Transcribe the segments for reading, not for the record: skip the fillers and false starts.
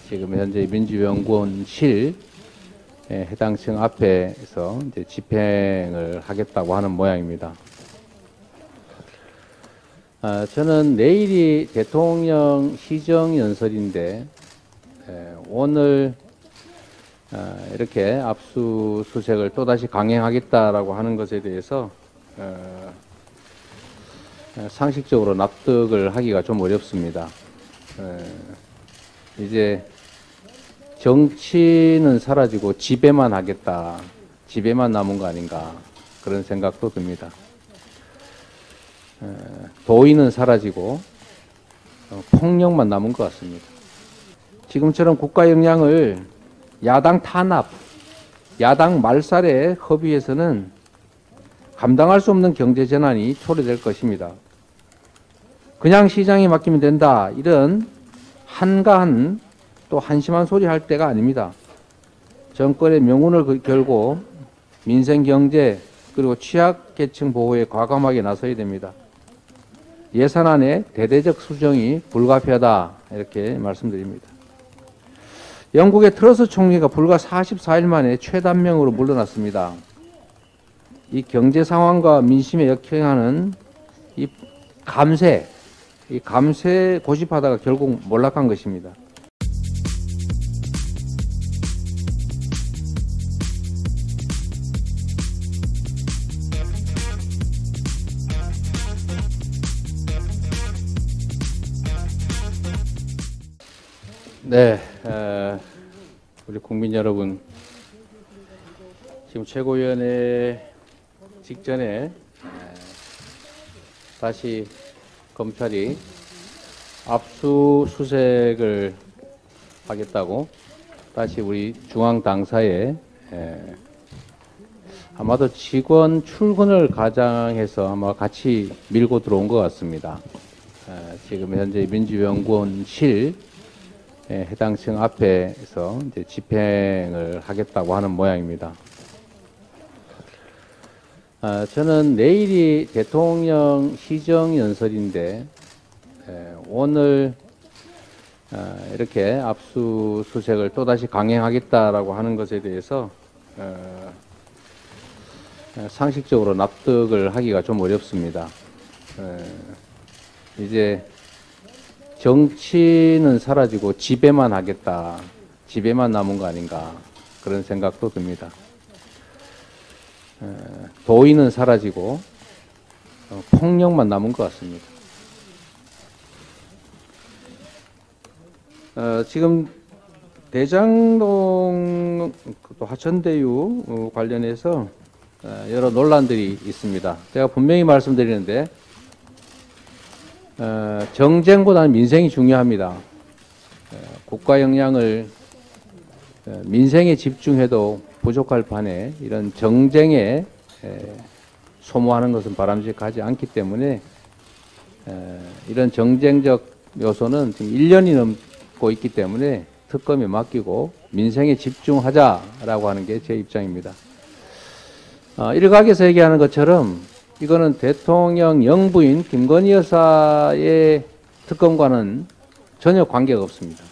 지금 현재 민주연구원실 해당 층 앞에서 이제 집행을 하겠다고 하는 모양입니다. 저는 내일이 대통령 시정연설인데 오늘 이렇게 압수수색을 또다시 강행하겠다라고 하는 것에 대해서 상식적으로 납득을 하기가 좀 어렵습니다. 이제 정치는 사라지고 지배만 하겠다, 지배만 남은 거 아닌가 그런 생각도 듭니다. 도의는 사라지고 폭력만 남은 것 같습니다. 지금처럼 국가 역량을 야당 탄압, 야당 말살에 허비해서는 감당할 수 없는 경제 재난이 초래될 것입니다. 그냥 시장에 맡기면 된다, 이런 한가한 또 한심한 소리 할 때가 아닙니다. 정권의 명운을 걸고 민생 경제 그리고 취약계층 보호에 과감하게 나서야 됩니다. 예산안의 대대적 수정이 불가피하다, 이렇게 말씀드립니다. 영국의 트러스 총리가 불과 44일 만에 최단명으로 물러났습니다. 이 경제 상황과 민심에 역행하는 이 감세 고집하다가 결국 몰락한 것입니다. 네, 우리 국민 여러분, 지금 최고위원회 직전에 다시 검찰이 압수수색을 하겠다고 다시 우리 중앙당사에 아마도 직원 출근을 가장해서 아마 같이 밀고 들어온 것 같습니다. 지금 현재 민주연구원실 해당 층 앞에서 이제 집행을 하겠다고 하는 모양입니다. 저는 내일이 대통령 시정연설인데 오늘 이렇게 압수수색을 또다시 강행하겠다라고 하는 것에 대해서 상식적으로 납득을 하기가 좀 어렵습니다. 이제 정치는 사라지고 지배만 하겠다, 지배만 남은 거 아닌가 그런 생각도 듭니다. 도의는 사라지고 폭력만 남은 것 같습니다. 지금 대장동 또 하천대유 관련해서 여러 논란들이 있습니다. 제가 분명히 말씀드리는데 정쟁보다는 민생이 중요합니다. 국가 역량을 민생에 집중해도 부족할 판에 이런 정쟁에 소모하는 것은 바람직하지 않기 때문에 이런 정쟁적 요소는 지금 1년이 넘고 있기 때문에 특검에 맡기고 민생에 집중하자라고 하는 게 제 입장입니다. 일각에서 얘기하는 것처럼 이거는 대통령 영부인 김건희 여사의 특검과는 전혀 관계가 없습니다.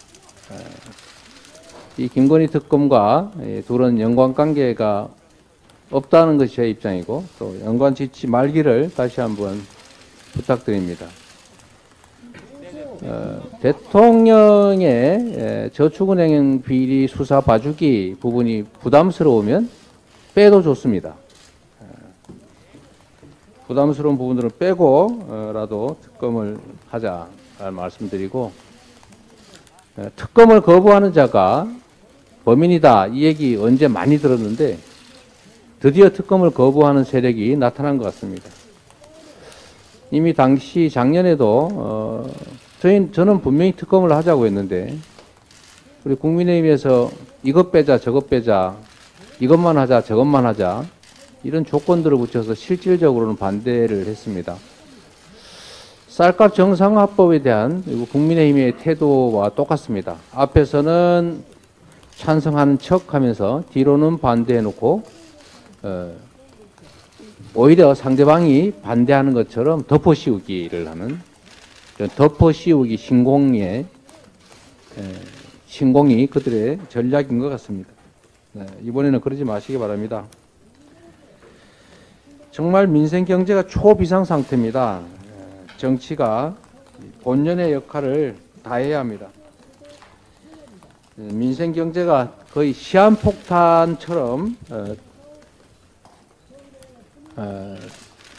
이 김건희 특검과 둘은 연관관계가 없다는 것이 제 입장이고 또 연관 짓지 말기를 다시 한번 부탁드립니다. 대통령의 저축은행 비리 수사 봐주기 부분이 부담스러우면 빼도 좋습니다. 부담스러운 부분들은 빼고라도 특검을 하자라는 말씀드리고, 특검을 거부하는 자가 범인이다 이 얘기 언제 많이 들었는데 드디어 특검을 거부하는 세력이 나타난 것 같습니다. 이미 당시 작년에도 저는 분명히 특검을 하자고 했는데 우리 국민의힘에서 이것 빼자 저것 빼자, 이것만 하자 저것만 하자, 이런 조건들을 붙여서 실질적으로는 반대를 했습니다. 쌀값 정상화법에 대한 국민의힘의 태도와 똑같습니다. 앞에서는 찬성하는 척하면서 뒤로는 반대해놓고 오히려 상대방이 반대하는 것처럼 덮어씌우기를 하는 덮어씌우기 신공의 신공이 그들의 전략인 것 같습니다. 네, 이번에는 그러지 마시기 바랍니다. 정말 민생 경제가 초비상 상태입니다. 정치가 본연의 역할을 다해야 합니다. 민생 경제가 거의 시한폭탄처럼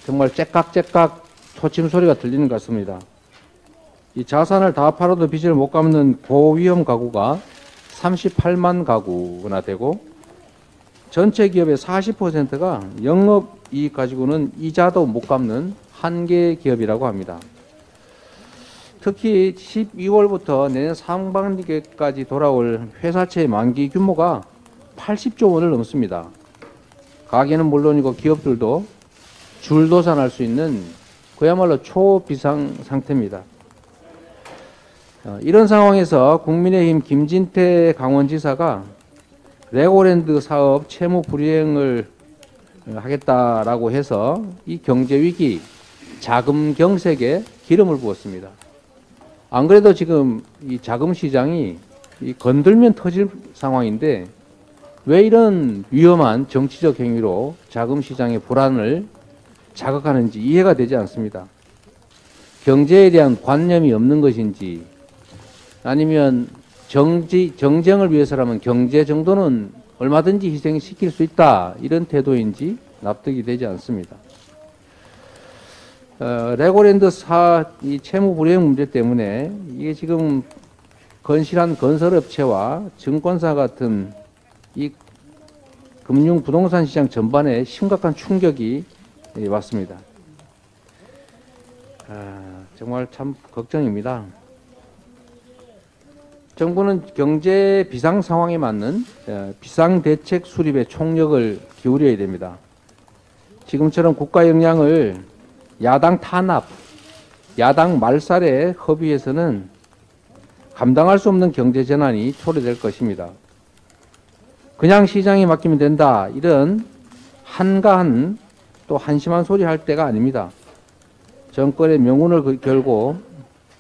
정말 째깍째깍 초침 소리가 들리는 것 같습니다. 이 자산을 다 팔아도 빚을 못 갚는 고위험 가구가 38만 가구나 되고 전체 기업의 40%가 영업이익 가지고는 이자도 못 갚는 한계 기업이라고 합니다. 특히 12월부터 내년 상반기까지 돌아올 회사채 만기 규모가 80조 원을 넘습니다. 가게는 물론이고 기업들도 줄도산할 수 있는 그야말로 초비상 상태입니다. 이런 상황에서 국민의힘 김진태 강원지사가 레고랜드 사업 채무 불이행을 하겠다라고 해서 이 경제위기, 자금 경색에 기름을 부었습니다. 안 그래도 지금 이 자금 시장이 건들면 터질 상황인데 왜 이런 위험한 정치적 행위로 자금 시장의 불안을 자극하는지 이해가 되지 않습니다. 경제에 대한 관념이 없는 것인지 아니면 정쟁을 위해서라면 경제 정도는 얼마든지 희생시킬 수 있다 이런 태도인지 납득이 되지 않습니다. 레고랜드 이 채무 불이행 문제 때문에 이게 지금 건실한 건설업체와 증권사 같은 이 금융 부동산 시장 전반에 심각한 충격이 왔습니다. 정말 참 걱정입니다. 정부는 경제 비상 상황에 맞는 비상대책 수립에 총력을 기울여야 됩니다. 지금처럼 국가 역량을 야당 탄압, 야당 말살에 허비해서는 감당할 수 없는 경제 재난이 초래될 것입니다. 그냥 시장에 맡기면 된다 이런 한가한 또 한심한 소리 할 때가 아닙니다. 정권의 명운을 걸고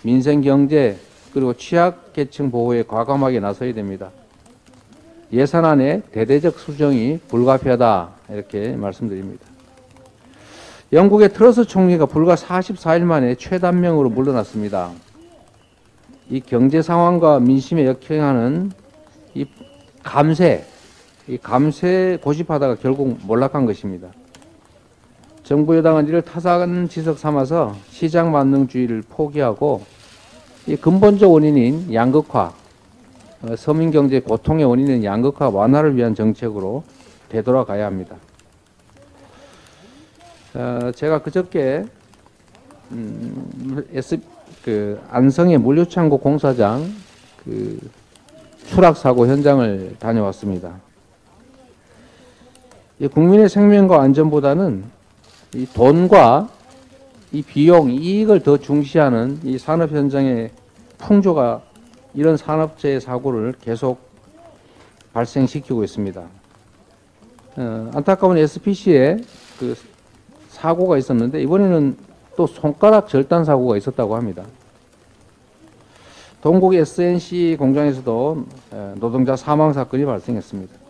민생 경제 그리고 취약계층 보호에 과감하게 나서야 됩니다. 예산안의 대대적 수정이 불가피하다 이렇게 말씀드립니다. 영국의 트러스 총리가 불과 44일 만에 최단명으로 물러났습니다. 이 경제 상황과 민심에 역행하는 이 감세 고집하다가 결국 몰락한 것입니다. 정부 여당은 이를 타산지석 삼아서 시장 만능주의를 포기하고 이 근본적 원인인 양극화, 서민경제 고통의 원인인 양극화 완화를 위한 정책으로 되돌아가야 합니다. 제가 그저께 안성의 물류창고 공사장 추락 사고 현장을 다녀왔습니다. 국민의 생명과 안전보다는 이 돈과 이 비용, 이익을 더 중시하는 이 산업 현장의 풍조가 이런 산업재해 사고를 계속 발생시키고 있습니다. 안타까운 SPC에 사고가 있었는데 이번에는 또 손가락 절단 사고가 있었다고 합니다. 동국 SNC 공장에서도 노동자 사망 사건이 발생했습니다.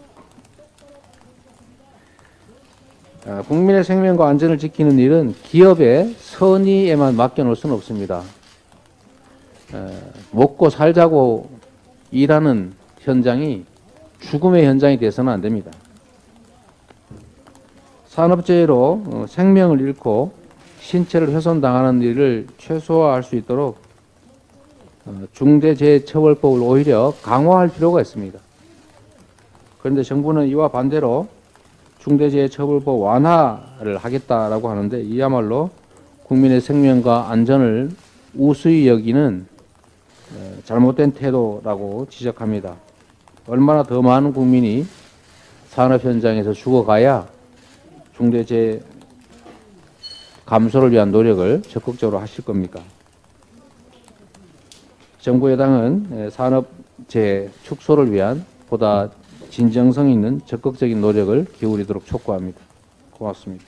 국민의 생명과 안전을 지키는 일은 기업의 선의에만 맡겨놓을 수는 없습니다. 먹고 살자고 일하는 현장이 죽음의 현장이 돼서는 안 됩니다. 산업재해로 생명을 잃고 신체를 훼손당하는 일을 최소화할 수 있도록 중대재해처벌법을 오히려 강화할 필요가 있습니다. 그런데 정부는 이와 반대로 중대재해처벌법 완화를 하겠다라고 하는데 이야말로 국민의 생명과 안전을 우수히 여기는 잘못된 태도라고 지적합니다. 얼마나 더 많은 국민이 산업 현장에서 죽어가야 중대재해 감소를 위한 노력을 적극적으로 하실 겁니까? 정부 여당은 산업재해 축소를 위한 보다 진정성 있는 적극적인 노력을 기울이도록 촉구합니다. 고맙습니다.